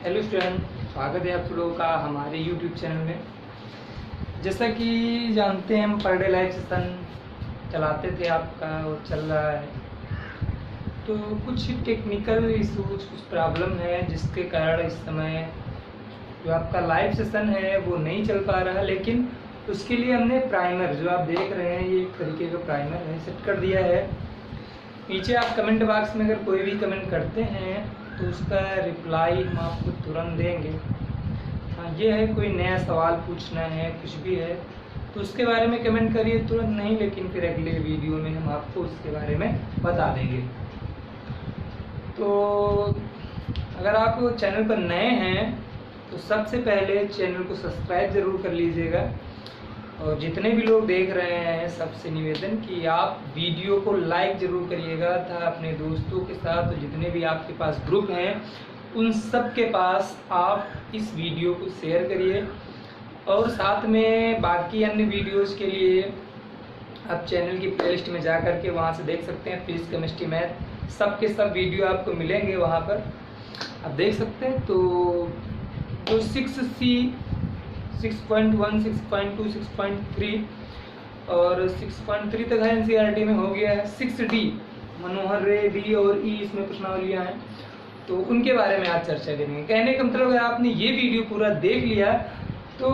Hello student, स्वागत है आप लोगों का हमारे यूट्यूब चैनल में। जैसा कि जानते हैं हम पर डे लाइव सेशन चलाते थे आपका और चल रहा है, तो कुछ टेक्निकल इशूज, कुछ प्रॉब्लम है जिसके कारण इस समय जो आपका लाइव सेशन है वो नहीं चल पा रहा है। लेकिन उसके लिए हमने प्राइमर, जो आप देख रहे हैं, ये एक तरीके का प्राइमर है, सेट कर दिया है। नीचे आप कमेंट बॉक्स में अगर कोई भी कमेंट करते हैं तो उसका रिप्लाई हम आपको तुरंत देंगे। हाँ, ये है कोई नया सवाल पूछना है, कुछ भी है तो उसके बारे में कमेंट करिए, तुरंत नहीं, लेकिन फिर अगले वीडियो में हम आपको उसके बारे में बता देंगे। तो अगर आप चैनल पर नए हैं तो सबसे पहले चैनल को सब्सक्राइब ज़रूर कर लीजिएगा, और जितने भी लोग देख रहे हैं सबसे निवेदन कि आप वीडियो को लाइक ज़रूर करिएगा था अपने दोस्तों के साथ। तो जितने भी आपके पास ग्रुप हैं उन सब के पास आप इस वीडियो को शेयर करिए, और साथ में बाकी अन्य वीडियोस के लिए आप चैनल की प्लेलिस्ट में जा कर के वहाँ से देख सकते हैं। फिजिक्स, केमिस्ट्री, मैथ सब के सब वीडियो आपको मिलेंगे, वहाँ पर आप देख सकते हैं। तो जो 6C, 6.1, 6.2, 6.3 और 6.3 तक है, NCERT में हो गया है। 6D मनोहर रे, D और E इसमें प्रश्नावलियाँ हैं, तो उनके बारे में आज चर्चा करेंगे। कहने का मतलब अगर आपने ये वीडियो पूरा देख लिया तो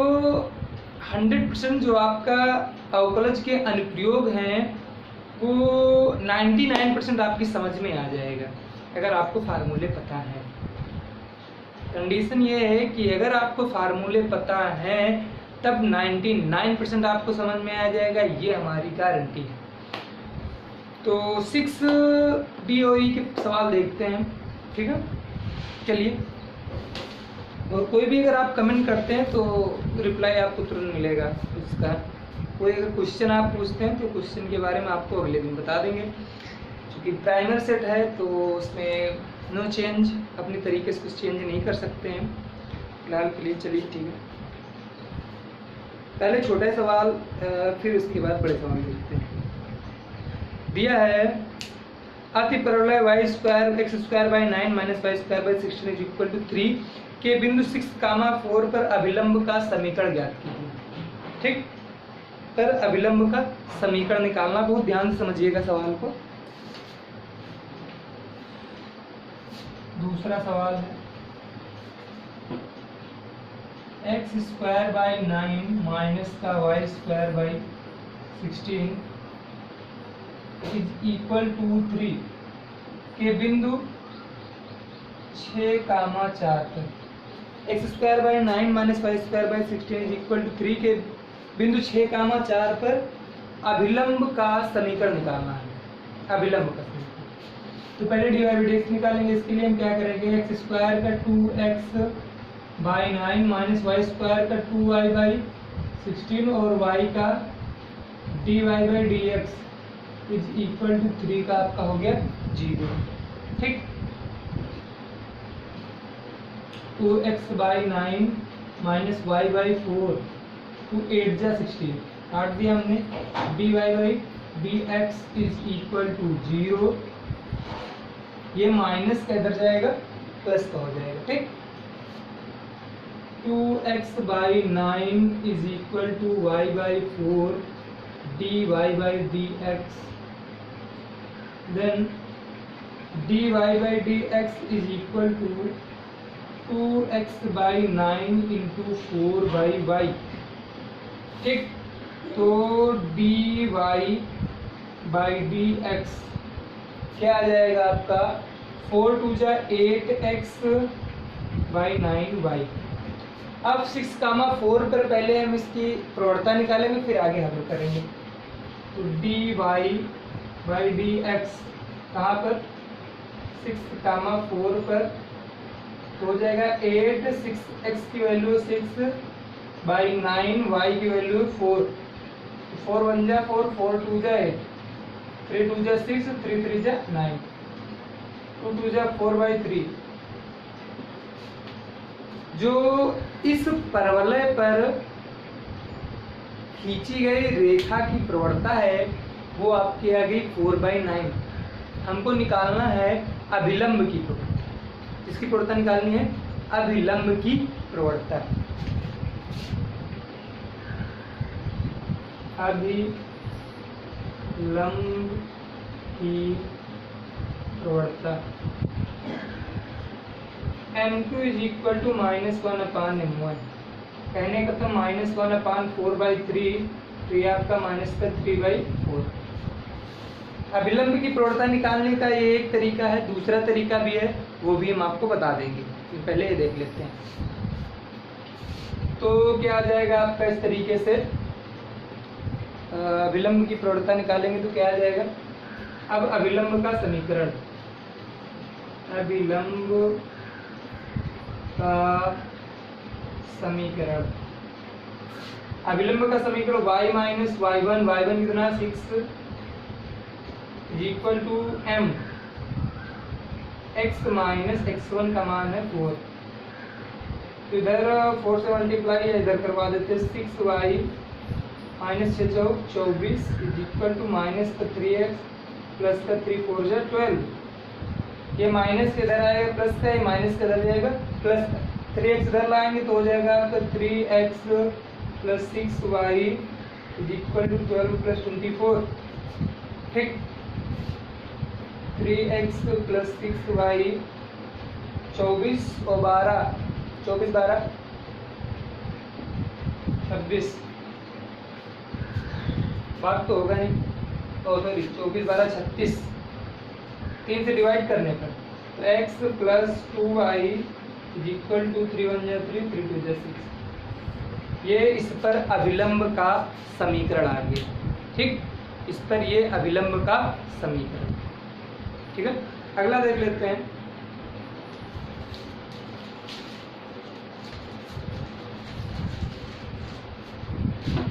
100% जो आपका अवकलज के अनुप्रयोग हैं वो 99% आपकी समझ में आ जाएगा, अगर आपको फार्मूले पता है। कंडीशन ये है कि अगर आपको फार्मूले पता हैं तब 99% आपको समझ में आ जाएगा, ये हमारी गारंटी है। तो 6D और E के सवाल देखते हैं, ठीक है। चलिए, और कोई भी अगर आप कमेंट करते हैं तो रिप्लाई आपको तुरंत मिलेगा उसका। कोई अगर क्वेश्चन आप पूछते हैं तो क्वेश्चन के बारे में आपको अगले दिन बता देंगे। क्योंकि प्राइमर सेट है तो उसमें नो चेंज, अपनी तरीके से कुछ चेंज नहीं कर सकते हैं फिलहाल के लिए। चलिए ठीक है, पहले छोटा सवाल फिर उसके बाद बड़े सवाल देखते हैं। दिया है अति परवलय y² x² by 9 - y² by 16 is equal to 3 के बिंदु 6,4 पर अभिलंब का समीकरण ज्ञात कीजिए। ठीक, पर अभिलंब का समीकरण निकालना, बहुत ध्यान से समझिएगा सवाल को। दूसरा सवाल है x² by 9 माइनस का y² by 16 is equal to 3 के बिंदु 6,4 पर x² by 9 minus y² by 16 is equal to 3 के बिंदु 6,4 पर अभिलंब का समीकरण निकालना है। अभिलंब का समीकरण तो पहले dy/dx निकालेंगे। इसके लिए हम क्या करेंगे, x² का 2x by 9 माइनस y² का 2y by 16 और y का dy/dx इज इक्वल टू 3 का आपका हो गया 0। ठीक, 2x by 9 minus y by 4, 2 8 जा 16 काट दिया हमने। dy/dx इज इक्वल टू 0, ये माइनस का इधर जाएगा, प्लस का हो जाएगा। ठीक, 2x by 9 is equal to y by 4 dy/dx, then dy/dx is equal to 2x by 9 into 4 by y। ठीक, तो dy/dx क्या आ जाएगा आपका, 4 2 जा 8x by 9y। अब 6,4 पर पहले हम इसकी प्रवणता निकालेंगे, फिर आगे हल करेंगे। तो dy/dx कहाँ पर, 6,4 पर तो हो जाएगा 8, 6x की वैल्यू 6 by 9, y की वैल्यू 4, 4 1 जा 4, 4 2 जा 8, 3 2 जा 6, 3 3 जा 9, 2 2 जा 4 by 3। जो इस परवलय पर खींची गई रेखा की प्रवणता है वो आपकी आ गई 4/9। हमको निकालना है अभिलंब की प्रवणता। इसकी प्रवणता निकालनी है अभिलंब की प्रवणता। अभिलंब की प्रवणता m2 is equal to -1/m1। कहने का तो -1/4/3, तो ये आपका -3/4। अभिलंब की प्रवणता निकालने का ये एक तरीका है, दूसरा तरीका भी है, वो भी हम आपको बता देंगे। तो पहले ये देख लेते हैं। तो क्या आ जाएगा आपका इस तरीके से, अभिलंब की प्रवणता निकालेंगे तो क्या आ जाएगा। अब अभिलंब का समीकरण, अभिलंब का समीकरण, अभिलंब का समीकरण y माइनस y1, y1 कितना 6 is equal to m, x minus x1 का मान है 4। तो इधर 4 से मल्टीप्लाई है, इधर करवा देते हैं 6y माइनस 6 चौक 24 is equal to -3x plus का 3 4 जा 12। ये माइनस के इधर आएगा प्लस का, ये माइनस के इधर जाएगा प्लस का, 3x इधर लाएंगे तो हो जाएगा आपका 3x plus 6y is equal to 12 plus 24। ठीक, 3x प्लस 6y 24 और 12, 24 12 26, बात तो होगा नहीं, और सॉरी 24 12 36, 3 से डिवाइड करने पर तो x plus 2y is equal to 3 1 जा 3 3 2 जा 6। ये इस पर अभिलंब का समीकरण आ गया। ठीक, इस पर ये अभिलंब का समीकरण। ठीक है, अगला देख लेते हैं।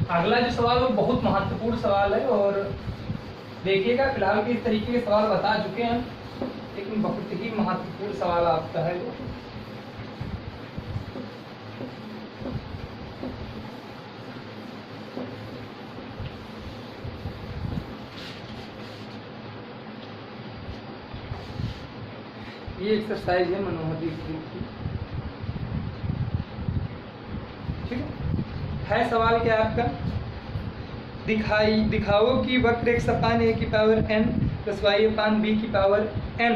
अगला जो सवाल वो बहुत महत्वपूर्ण सवाल है, और देखिएगा फिलहाल के इस तरीके के सवाल बता चुके हैं, लेकिन बहुत ही महत्वपूर्ण सवाल आपका है वो। ये एक्सरसाइज है मनोहर दीक्षित की। ठीक है, सवाल क्या आपका, दिखाओ कि वक्र x अपान a की power n plus y upon b की power n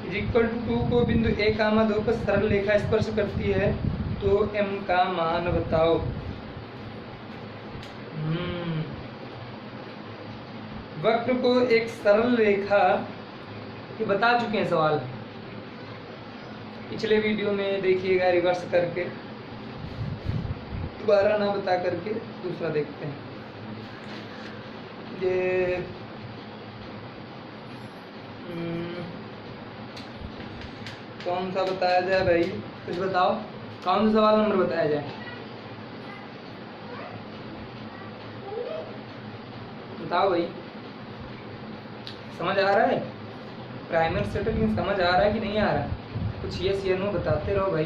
is equal to 2 को बिंदु a, 2 पर सरल रेखा स्पर्श करती है, तो m का मान बताओ। वक्र को एक सरल रेखा, ये बता चुके हैं सवाल पिछले वीडियो में, देखिएगा रिवर्स करके, दोबारा ना बता करके दूसरा देखते हैं। ये कौन सा बताया जाए भाई, कुछ बताओ, कौन सा सवाल नंबर बताया जाए, बताओ भाई। समझ आ रहा है, प्राइमरी सेटल समझ आ रहा है कि नहीं आ रहा है? कुछ यस या नो बताते रहो भाई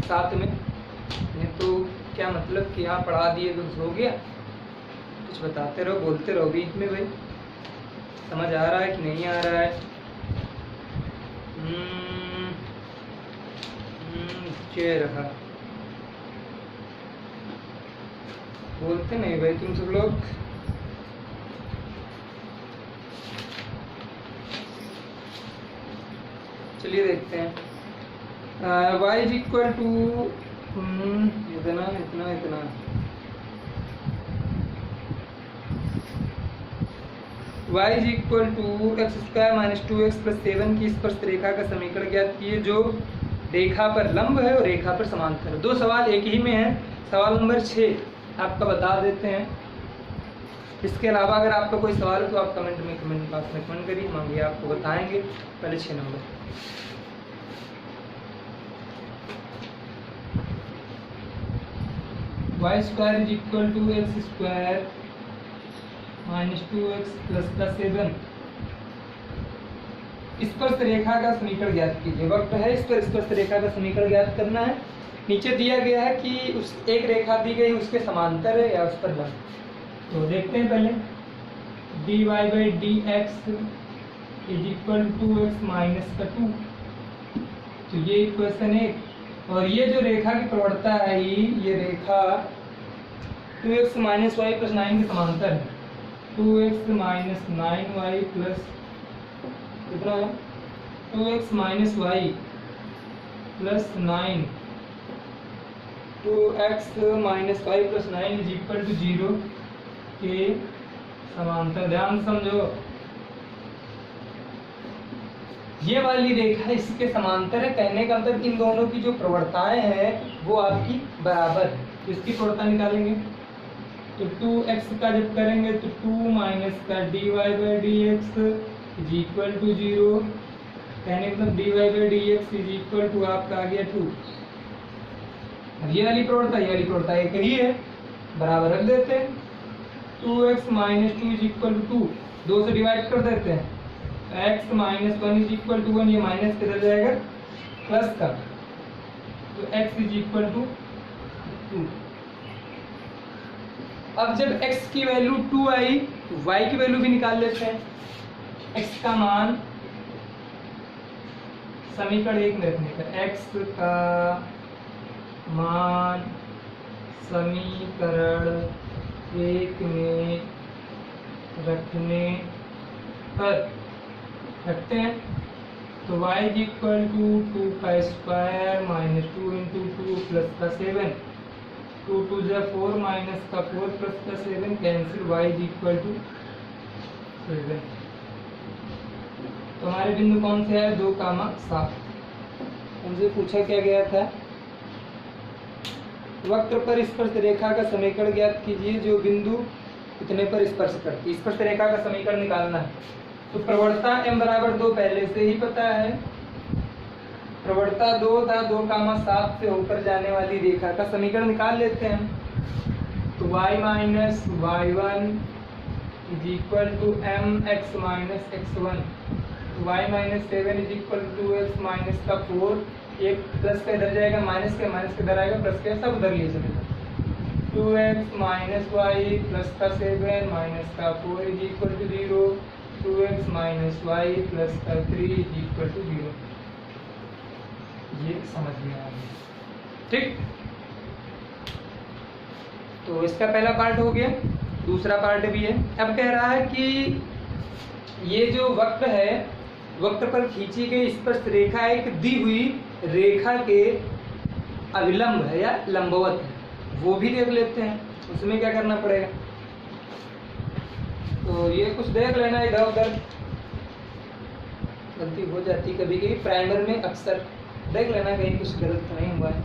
साथ में, नहीं तो क्या मतलब कि यहाँ पढ़ा दिए तो हो गया। कुछ बताते रहो, बोलते रहो बीच में भाई। समझ आ रहा है कि नहीं आ रहा है? ये रहा, बोलते नहीं भाई तुम सब लोग। चलिए देखते हैं। y इज इक्वल टू इतना इतना इतना, y is equal to x² minus 2x plus 7 की स्पर्श रेखा का समीकरण ज्ञात कीजिए जो रेखा पर लंब है और रेखा पर समांतर है। दो सवाल एक ही में है। सवाल नंबर 6 आपका बता देते हैं। इसके अलावा अगर आपका कोई सवाल है तो आप कमेंट बॉक्स में कमेंट करिए, हम आगे आपको बताएंगे। पहले 6 number, y² is equal to x² minus 2x plus का 7 स्पर्श रेखा का समीकरण ज्ञात कीजिए। वक्र है, इस पर स्पर्श रेखा का समीकरण ज्ञात करना है। नीचे दिया गया है कि उस एक रेखा दी गई उसके समांतर है या उस पर लंब। तो देखते हैं पहले, dy by dx is equal to x minus का 2। तो ये इक्वेशन 1 और ये जो रेखा की प्रवणता है ये रेखा 2x माइनस वाई प्लस 9 के समांतर है। 2x माइनस 9y प्लस कितना है 2x minus y plus 9 2x minus y plus 9 is equal to 0 के समांतर। ध्यान से समझो, ये वाली रेखा इसके समांतर है। कहने का मतलब इन दोनों की जो प्रवणताएं हैं वो आपकी बराबर है। तो इसकी प्रवणता निकालेंगे तो 2x का जब करेंगे तो 2 माइनस का dy by d x is equal to 0। कहने का मतलब dy by d x is equal to आपका आ गया 2। ये वाली प्रवणता एक ही है, बराबर रख देते हैं। 2x minus 2 is equal to 2, 2 से डिवाइड कर देते हैं। x minus 1 is equal to 1, ये माइनस किधर जाएगा प्लस का, तो x इज इक्वल टू 2। अब जब x की वैल्यू 2 आई तो y की वैल्यू भी निकाल लेते हैं। x का मान समीकरण 1 में रखने का, x का मान समीकरण 1 में रखने पर रखते हैं तो y इज इक्वल टू 2 का स्क्वायर माइनस 2 इंटू 2 प्लस का 7, 2 2 जा 4 माइनस का 4 प्लस का 7 cancel, y is equal to 7। तो हमारे बिंदु कौन से है 2, 7। हमसे पूछा क्या गया था, वक्र पर स्पर्श रेखा का समीकरण ज्ञात कीजिए जो बिंदु कितने पर स्पर्श करती है। स्पर्श रेखा का समीकरण निकालना है तो प्रवणता m बराबर 2 पहले से ही पता है। प्रवणता 2 था, 2, 7 से होकर जाने वाली रेखा का समीकरण निकाल लेते हैं। तो y माइनस y1 is equal to mx minus x1। तो y minus 7 is equal to 2x minus का 4, एक प्लस का इधर जाएगा, माइनस का इधर आएगा, प्लस का सब उधर लिए चलेगा। 2x माइनस y प्लस का 7 माइनस का 4 is equal to 0, 2x minus y plus का 3 इज इक्वल टू 0। ये समझ में आ गया, ठीक। तो इसका पहला पार्ट हो गया, दूसरा पार्ट भी है। अब कह रहा है कि ये जो वक्र है, वक्र पर खींची गई स्पर्श रेखा एक दी हुई रेखा के अविलंब है या लंबवत है, वो भी देख लेते हैं। उसमें क्या करना पड़ेगा, तो ये कुछ देख लेना, इधर उधर गलती हो जाती कभी कभी, प्राइमर में अक्सर देख लेना कहीं कुछ गलत तो नहीं हुआ है।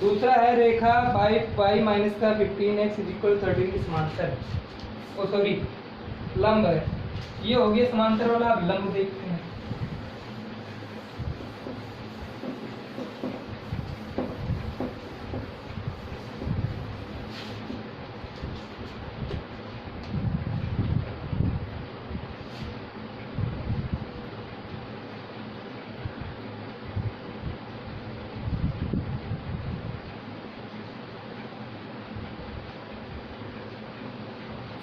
दूसरा है रेखा 5y माइनस का 15x इज इक्वल 13 की समांतर, ओ सॉरी लंब है। ये हो गया समांतर वाला, अब लंब देखते हैं।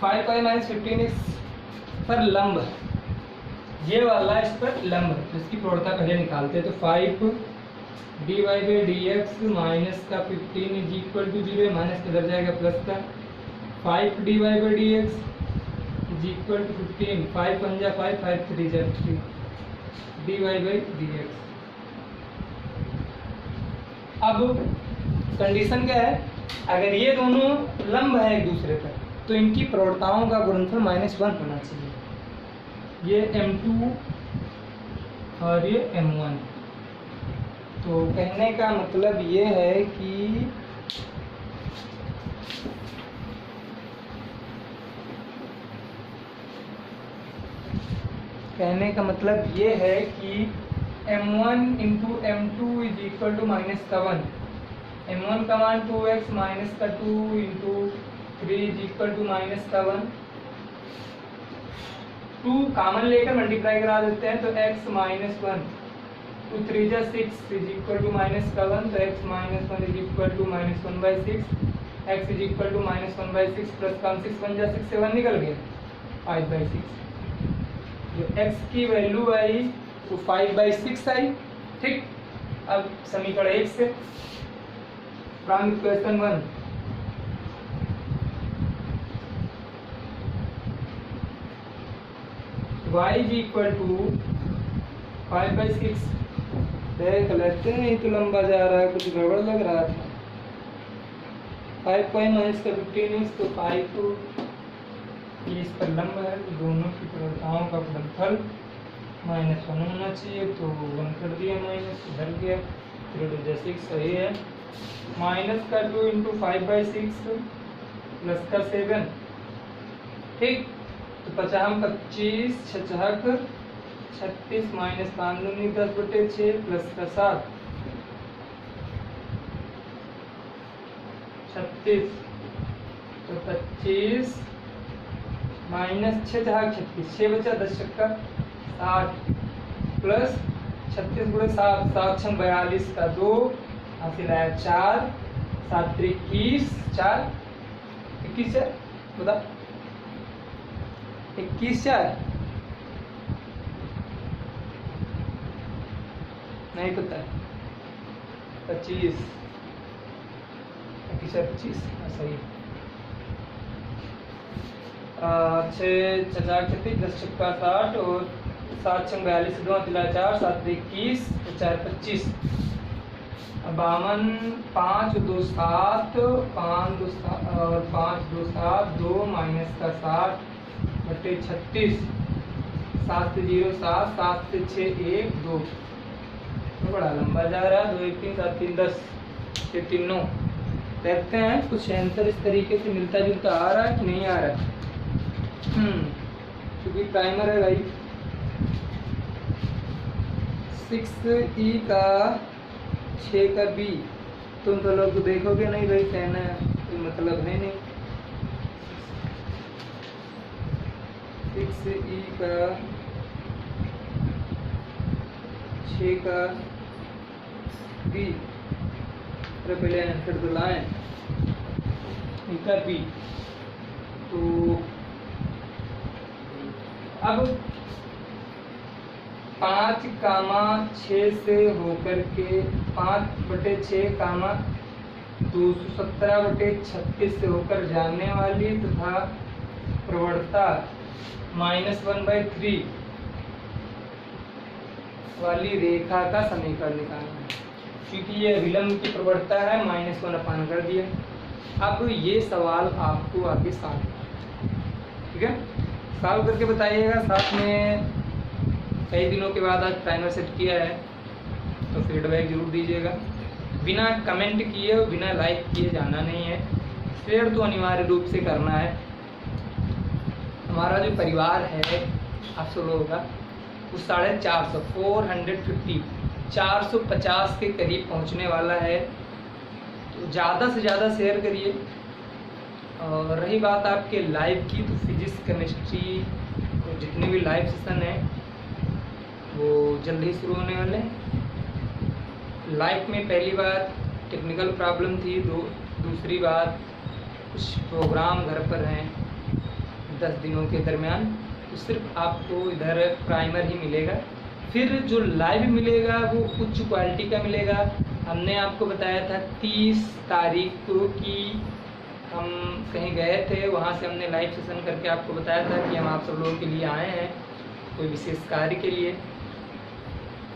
फाइव वाई माइनस 15x पर लंब, ये वाला इस पर लंब, तो इसकी प्रवणता पहले निकालते हैं। तो 5 dy by d x minus का 15 इज इक्वल टू 0, माइनस किधर जाएगा प्लस का, 5 dy by d x is equal to 15, 5 1 जा 5, 5 3 जा 3 dy बाई डी एक्स। अब कंडीशन क्या है, अगर ये दोनों लंब है एक दूसरे पर तो इनकी प्रवणताओं का गुणनफल -1 होना चाहिए। ये m2 और ये m1। तो कहने का मतलब ये है कि m1 into m2 is equal to -1। m1 का मान 2x माइनस का 2 into 3 is equal to -1। 2 common लेकर मल्टीप्लाई करा देते हैं तो x माइनस 1, 2 3 जा 6 इज इक्वल टू -1, तो x minus 1 is equal to -1/6, x is equal to -1/6 plus का 6 1 जा 6 से 1 निकल गया 5/6। जो x की वैल्यू आई वो 5/6 आई, ठीक। अब समीकरण 1 से from equation 1 y is equal to 5/6। देख लेते नहीं तो लंबा जा रहा है, कुछ गड़बड़ लग रहा था। 5 माइनस का 15 तो 5 तो इस पर लंब है, तो दोनों की प्रवणताओं का गुणनफल -1 होना चाहिए, तो 1 कर दिया, माइनस इधर गया, 3 सही है। माइनस का 2 इंटू 5/6 प्लस का 7, ठीक। तो 50 25 66 36 माइनस 5 दूनी 10/6 प्लस का 7 36, तो 25 माइनस 6 36, 6 बचा, 10 छक्का 60 प्लस 36 गुणे 7, 7 छंग 42 का 2 हासिल आया 4, 7 त्रिक 21, 4 21 4 बता 21 4 नहीं पता, 25 25 सही। 6 6 36 10 छक्का 60 और 7 छंग 42 2 तिला 4 7 21 4 25। 52 5 2 7 5 2 और 5 2 7 2 माइनस का 60 बटे 36 7 से 0 7 7 से 6 1 2, तो बड़ा लंबा जा रहा है। 2 1 3 7 3 10 ये 3 9। देखते हैं कुछ आंसर इस तरीके से मिलता जुलता आ रहा है कि नहीं आ रहा है। क्योंकि टाइमर है भाई। 6E का 6 का B, तुम तो लोग देखोगे नहीं भाई, कहना कोई मतलब है नहीं। 6E का 6 का B, पहले आंसर तो लाएं का B। तो अब 5,6 से होकर के 5/6, 217/36 से होकर जाने वाली तथा प्रवणता -1/3 वाली रेखा का समीकरण निकालना है। क्योंकि ये विलंब की प्रवणता है, -1 कर दिया। अब ये सवाल आपको आगे सॉल्व, ठीक है, सॉल्व करके बताइएगा। साथ में कई दिनों के बाद आज टाइमर सेट किया है, तो फीडबैक जरूर दीजिएगा। बिना कमेंट किए और बिना लाइक किए जाना नहीं है, शेयर तो अनिवार्य रूप से करना है। हमारा जो परिवार है आप सब लोगों का, वो 450 450 के करीब पहुंचने वाला है। तो ज़्यादा से ज़्यादा शेयर करिए। और रही बात आपके लाइव की, तो फिजिक्स केमिस्ट्री जितने भी लाइव सेशन हैं वो जल्द ही शुरू होने वाले हैं। लाइफ में पहली बार टेक्निकल प्रॉब्लम थी, दूसरी बात कुछ प्रोग्राम घर पर हैं 10 दिनों के दरमियान, तो सिर्फ आपको इधर प्राइमर ही मिलेगा। फिर जो लाइव मिलेगा वो उच्च क्वालिटी का मिलेगा। हमने आपको बताया था 30 तारीख को कि हम कहीं गए थे, वहाँ से हमने लाइव सेशन करके आपको बताया था कि हम आप सब लोगों के लिए आए हैं कोई विशेष कार्य के लिए।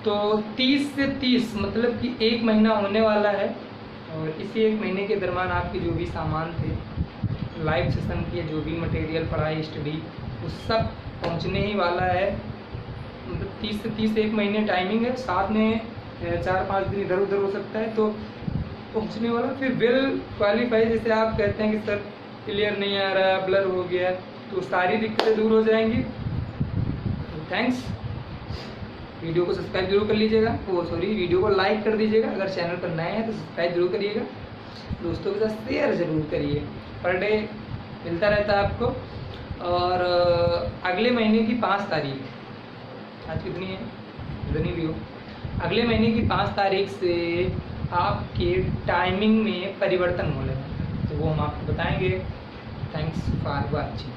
तो 30 से 30 मतलब कि 1 महीना होने वाला है, और इसी 1 महीने के दरमियान आपके जो भी सामान थे लाइव सेशन के, जो भी मटेरियल पढ़ाई स्टडी, वो सब पहुंचने ही वाला है। मतलब 30 से 30 1 महीने टाइमिंग है, साथ में 4-5 दिन इधर उधर हो सकता है, तो पहुंचने वाला। फिर वेल क्वालिफाई, जैसे आप कहते हैं कि सर क्लियर नहीं आ रहा, ब्लर हो गया, तो सारी दिक्कतें दूर हो जाएंगी। थैंक्स। वीडियो को सब्सक्राइब जरूर कर लीजिएगा, वीडियो को लाइक कर दीजिएगा। अगर चैनल पर नए हैं तो सब्सक्राइब जरूर करिएगा, दोस्तों के साथ शेयर जरूर करिए। पर डे मिलता रहता है आपको। और अगले महीने की 5 तारीख, आज कितनी है, कितनी भी हो, अगले महीने की 5 तारीख से आपके टाइमिंग में परिवर्तन होने वाला है, तो वो हम आपको बताएंगे। Thanks for watching.